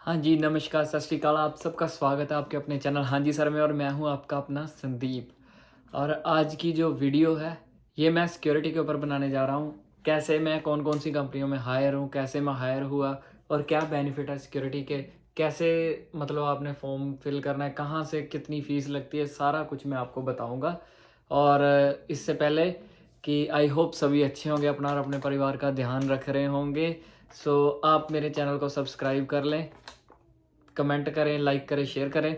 हाँ जी, नमस्कार, सत श्री अकाल। आप सबका स्वागत है आपके अपने चैनल हाँ जी सर में, और मैं हूँ आपका अपना संदीप। और आज की जो वीडियो है, ये मैं सिक्योरिटी के ऊपर बनाने जा रहा हूँ। कैसे मैं कौन-कौन सी कंपनियों में हायर हूँ, कैसे मैं हायर हुआ और क्या बेनिफिट है सिक्योरिटी के, कैसे मतलब आपने फॉर्म फिल करना है, कहाँ से कितनी फ़ीस लगती है, सारा कुछ मैं आपको बताऊँगा। और इससे पहले कि आई होप सभी अच्छे होंगे, अपना और अपने परिवार का ध्यान रख रहे होंगे। सो आप मेरे चैनल को सब्सक्राइब कर लें, कमेंट करें, लाइक करें, शेयर करें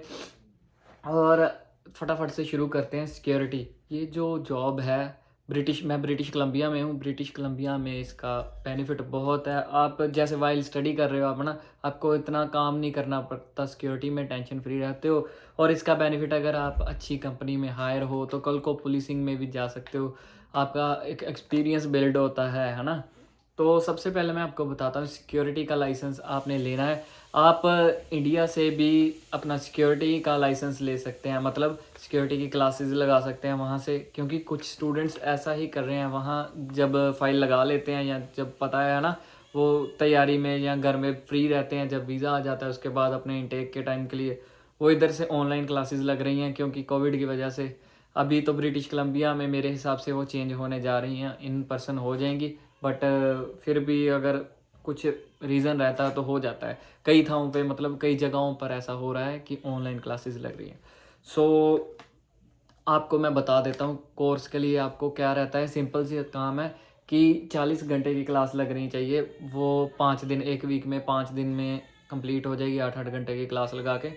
और फटाफट से शुरू करते हैं। सिक्योरिटी, ये जो जॉब है, मैं ब्रिटिश कोलंबिया में हूँ। ब्रिटिश कोलंबिया में इसका बेनिफिट बहुत है। आप जैसे वाइल स्टडी कर रहे हो आप ना, आपको इतना काम नहीं करना पड़ता, सिक्योरिटी में टेंशन फ्री रहते हो। और इसका बेनिफिट, अगर आप अच्छी कंपनी में हायर हो तो कल को पुलिसिंग में भी जा सकते हो। आपका एक एक्सपीरियंस बिल्ड होता है ना। तो सबसे पहले मैं आपको बताता हूँ, सिक्योरिटी का लाइसेंस आपने लेना है। आप इंडिया से भी अपना सिक्योरिटी का लाइसेंस ले सकते हैं, मतलब सिक्योरिटी की क्लासेस लगा सकते हैं वहाँ से, क्योंकि कुछ स्टूडेंट्स ऐसा ही कर रहे हैं। वहाँ जब फ़ाइल लगा लेते हैं, या जब पता है ना, वो तैयारी में या घर में फ्री रहते हैं, जब वीज़ा आ जाता है उसके बाद अपने इनटेक के टाइम के लिए वो इधर से ऑनलाइन क्लासेस लग रही हैं, क्योंकि कोविड की वजह से। अभी तो ब्रिटिश कोलंबिया में मेरे हिसाब से वो चेंज होने जा रही हैं, इन पर्सन हो जाएंगी। बट फिर भी अगर कुछ रीज़न रहता है तो हो जाता है। कई थावों पे, मतलब कई जगहों पर ऐसा हो रहा है कि ऑनलाइन क्लासेस लग रही हैं। सो आपको मैं बता देता हूँ कोर्स के लिए आपको क्या रहता है। सिंपल सी काम है कि 40 घंटे की क्लास लगनी चाहिए। वो 5 दिन, 1 वीक में 5 दिन में कंप्लीट हो जाएगी, 8-8 घंटे की क्लास लगा के।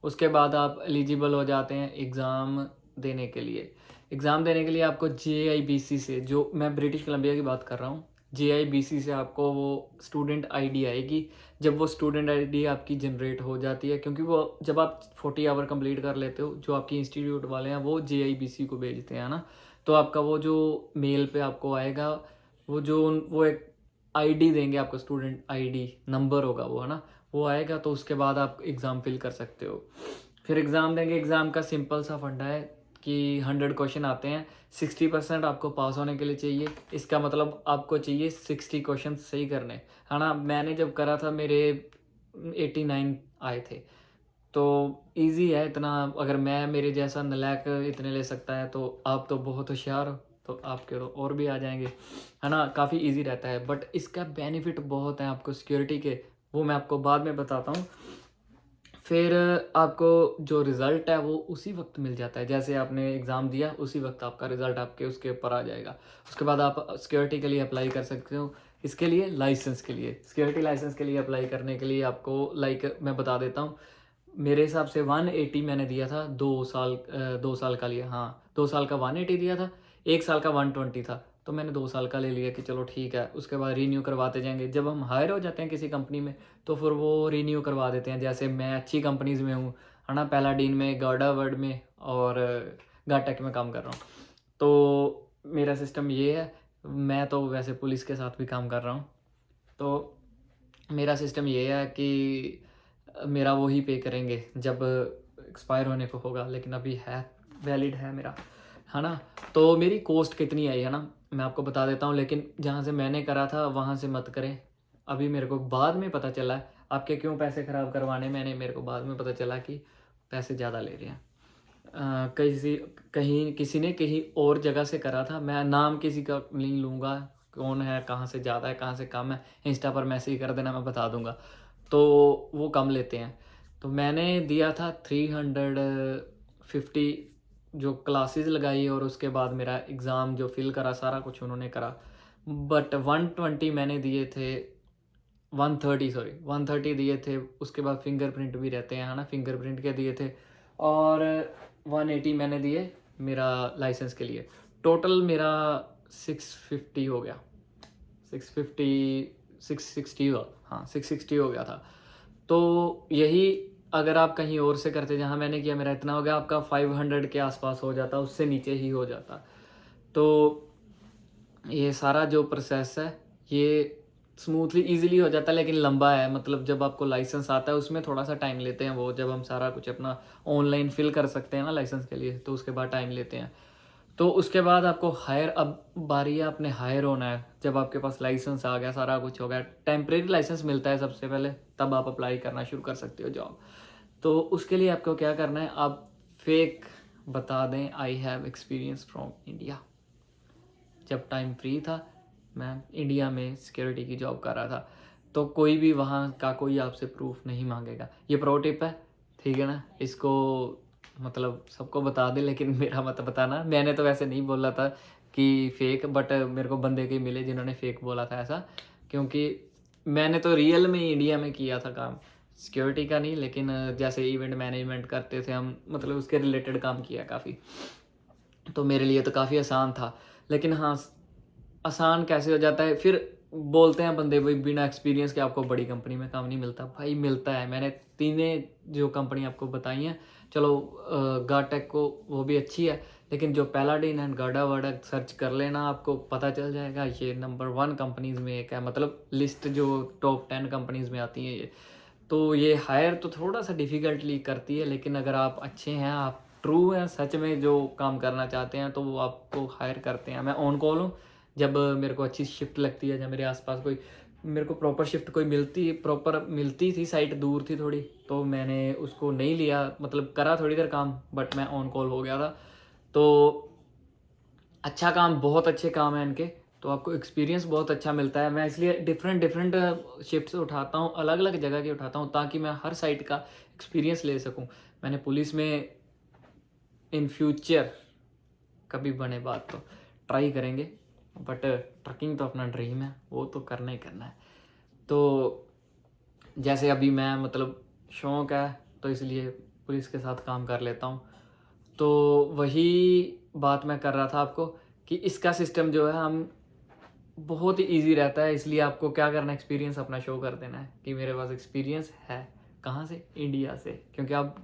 उसके बाद आप एलिजिबल हो जाते हैं एग्ज़ाम देने के लिए। एग्ज़ाम देने के लिए आपको जेआईबीसी से, जो मैं ब्रिटिश कोलंबिया की बात कर रहा हूँ, जेआईबीसी से आपको वो स्टूडेंट आईडी आएगी। जब वो स्टूडेंट आईडी आपकी जनरेट हो जाती है, क्योंकि वो जब आप 40 आवर कंप्लीट कर लेते हो, जो आपकी इंस्टीट्यूट वाले हैं वो जेआईबीसी को भेजते हैं ना, तो आपका वो जो मेल पे आपको आएगा, वो एक आईडी देंगे आपको, स्टूडेंट आईडी नंबर होगा वो, है ना, वो आएगा। तो उसके बाद आप एग्ज़ाम फिल कर सकते हो। फिर एग्ज़ाम देंगे। एग्ज़ाम का सिंपल सा फंडा है कि 100 क्वेश्चन आते हैं, 60% आपको पास होने के लिए चाहिए। इसका मतलब आपको चाहिए 60 क्वेश्चन सही करने, है ना। मैंने जब करा था मेरे 89 आए थे। तो ईज़ी है इतना। अगर मैं, मेरे जैसा नालायक इतने ले सकता है, तो आप तो बहुत होशियार हो, तो आपके तो और भी आ जाएँगे, है ना। काफ़ी ईज़ी रहता है, बट इसका बेनिफिट बहुत है आपको सिक्योरिटी के, वो मैं आपको बाद में बताता हूँ। फिर आपको जो रिज़ल्ट है वो उसी वक़्त मिल जाता है, जैसे आपने एग्ज़ाम दिया उसी वक़्त आपका रिज़ल्ट आपके उसके ऊपर आ जाएगा। उसके बाद आप सिक्योरिटी के लिए अप्लाई कर सकते हो। इसके लिए लाइसेंस के लिए, सिक्योरिटी लाइसेंस के लिए अप्लाई करने के लिए आपको, लाइक मैं बता देता हूँ, मेरे हिसाब से 180 मैंने दिया था, 2 साल का लिया, हाँ, 2 साल का 180 दिया था, 1 साल का 120 था। तो मैंने 2 साल का ले लिया कि चलो ठीक है। उसके बाद रिन्यू करवाते जाएँगे। जब हम हायर हो जाते हैं किसी कंपनी में, तो फिर वो रिन्यू करवा देते हैं। जैसे मैं अच्छी कंपनीज़ में हूँ, है ना, पैलाडीन में, गार्डावर्ड में और गाटेक में काम कर रहा हूँ। तो मेरा सिस्टम ये है, मैं तो वैसे पुलिस के साथ भी काम कर रहा हूँ। तो मेरा सिस्टम ये है कि मेरा वो ही पे करेंगे जब एक्सपायर होने को होगा, लेकिन अभी है, वैलिड है मेरा, है ना। तो मेरी कॉस्ट कितनी आई, है ना, मैं आपको बता देता हूँ। लेकिन जहाँ से मैंने करा था वहाँ से मत करें। अभी मेरे को बाद में पता चला है आपके क्यों पैसे ख़राब करवाने, मेरे को बाद में पता चला कि पैसे ज़्यादा ले रहे हैं। किसी कहीं किसी ने कहीं और जगह से करा था। मैं नाम किसी का नहीं लूँगा, कौन है, कहाँ से ज़्यादा है, कहाँ से कम है, इंस्टा पर मैसेज कर देना, मैं बता दूँगा। तो वो कम लेते हैं। तो मैंने दिया था 350, जो क्लासेस लगाई और उसके बाद मेरा एग्ज़ाम जो फ़िल करा, सारा कुछ उन्होंने करा। बट 120 मैंने दिए थे, 130 सॉरी 130 दिए थे। उसके बाद फिंगरप्रिंट भी रहते हैं, है ना, फिंगरप्रिंट के दिए थे। और 180 मैंने दिए मेरा लाइसेंस के लिए। टोटल मेरा 650 हो गया, 650, 660 हुआ, हाँ 660 हो गया था। तो यही, अगर आप कहीं और से करते जहाँ मैंने किया, मेरा इतना हो गया, आपका 500 के आसपास हो जाता, उससे नीचे ही हो जाता। तो ये सारा जो प्रोसेस है, ये स्मूथली ईज़िली हो जाता है, लेकिन लंबा है। मतलब जब आपको लाइसेंस आता है उसमें थोड़ा-सा टाइम लेते हैं वो, जब हम सारा कुछ अपना ऑनलाइन फ़िल कर सकते हैं ना लाइसेंस के लिए, तो उसके बाद टाइम लेते हैं। तो उसके बाद आपको हायर, अब बारी है आपने हायर होना है। जब आपके पास लाइसेंस आ गया, सारा कुछ हो गया, टेम्परेरी लाइसेंस मिलता है सबसे पहले, तब आप अप्लाई करना शुरू कर सकते हो जॉब। तो उसके लिए आपको क्या करना है, आप फेक बता दें I have experience from India. जब टाइम फ्री था मैं इंडिया में सिक्योरिटी की जॉब कर रहा था, तो कोई भी वहाँ का कोई आपसे प्रूफ नहीं मांगेगा। ये प्रो टिप है, ठीक है ना, इसको मतलब सबको बता दे, लेकिन मेरा मत बताना। मैंने तो वैसे नहीं बोला था कि फेक, बट मेरे को बंदे के मिले जिन्होंने फेक बोला था ऐसा, क्योंकि मैंने तो रियल में इंडिया में किया था काम, सिक्योरिटी का नहीं, लेकिन जैसे इवेंट मैनेजमेंट करते थे हम, मतलब उसके रिलेटेड काम किया काफ़ी, तो मेरे लिए तो काफ़ी आसान था। लेकिन हाँ, आसान कैसे हो जाता है, फिर बोलते हैं बंदे भाई बिना एक्सपीरियंस के आपको बड़ी कंपनी में काम नहीं मिलता। भाई मिलता है, मैंने तीनों जो कंपनी आपको बताई हैं, चलो गाटेक को वो भी अच्छी है, लेकिन जो पैलाडिन एंड गार्डा वार्डा सर्च कर लेना, आपको पता चल जाएगा ये नंबर 1 कंपनीज़ में एक है, मतलब लिस्ट जो टॉप 10 कंपनीज़ में आती है ये। तो ये हायर तो थोड़ा सा डिफ़िकल्टली करती है, लेकिन अगर आप अच्छे हैं, आप ट्रू हैं, सच में जो काम करना चाहते हैं, तो वो आपको हायर करते हैं। मैं ऑन कॉल हूँ, जब मेरे को अच्छी शिफ्ट लगती है, जब मेरे आसपास कोई, मेरे को प्रॉपर शिफ्ट कोई प्रॉपर मिलती थी, साइट दूर थी थोड़ी, तो मैंने उसको नहीं लिया, मतलब करा थोड़ी देर काम, बट मैं ऑन कॉल हो गया था। तो अच्छा काम, बहुत अच्छे काम है इनके, तो आपको एक्सपीरियंस बहुत अच्छा मिलता है। मैं इसलिए डिफरेंट शिफ्ट्स उठाता हूँ, अलग अलग जगह की उठाता हूँ, ताकि मैं हर साइट का एक्सपीरियंस ले सकूँ। मैंने पुलिस में इन फ्यूचर कभी बने बात तो ट्राई करेंगे, बट ट्रकिंग तो अपना ड्रीम है, वो तो करना ही करना है। तो जैसे अभी मैं, मतलब शौक़ है, तो इसलिए पुलिस के साथ काम कर लेता हूँ। तो वही बात मैं कर रहा था आपको कि इसका सिस्टम जो है, हम बहुत ही ईज़ी रहता है। इसलिए आपको क्या करना है, एक्सपीरियंस अपना शो कर देना है कि मेरे पास एक्सपीरियंस है। कहाँ से? इंडिया से, क्योंकि आप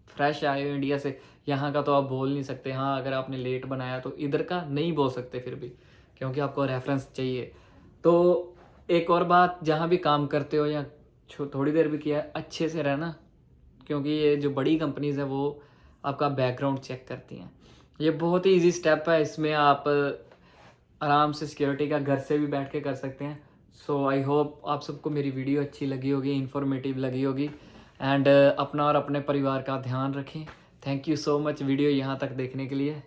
फ्रेश आए हो इंडिया से, यहाँ का तो आप बोल नहीं सकते। हाँ, अगर आपने लेट बनाया तो इधर का नहीं बोल सकते फिर भी, क्योंकि आपको रेफरेंस चाहिए। तो एक और बात, जहाँ भी काम करते हो या थोड़ी देर भी किया है, अच्छे से रहना, क्योंकि ये जो बड़ी कंपनीज़ है वो आपका बैकग्राउंड चेक करती हैं। ये बहुत ही ईजी स्टेप है, इसमें आप आराम से सिक्योरिटी का घर से भी बैठ के कर सकते हैं। सो आई होप आप सबको मेरी वीडियो अच्छी लगी होगी, इन्फॉर्मेटिव लगी होगी, एंड अपना और अपने परिवार का ध्यान रखें। Thank you so much video यहाँ तक देखने के लिए।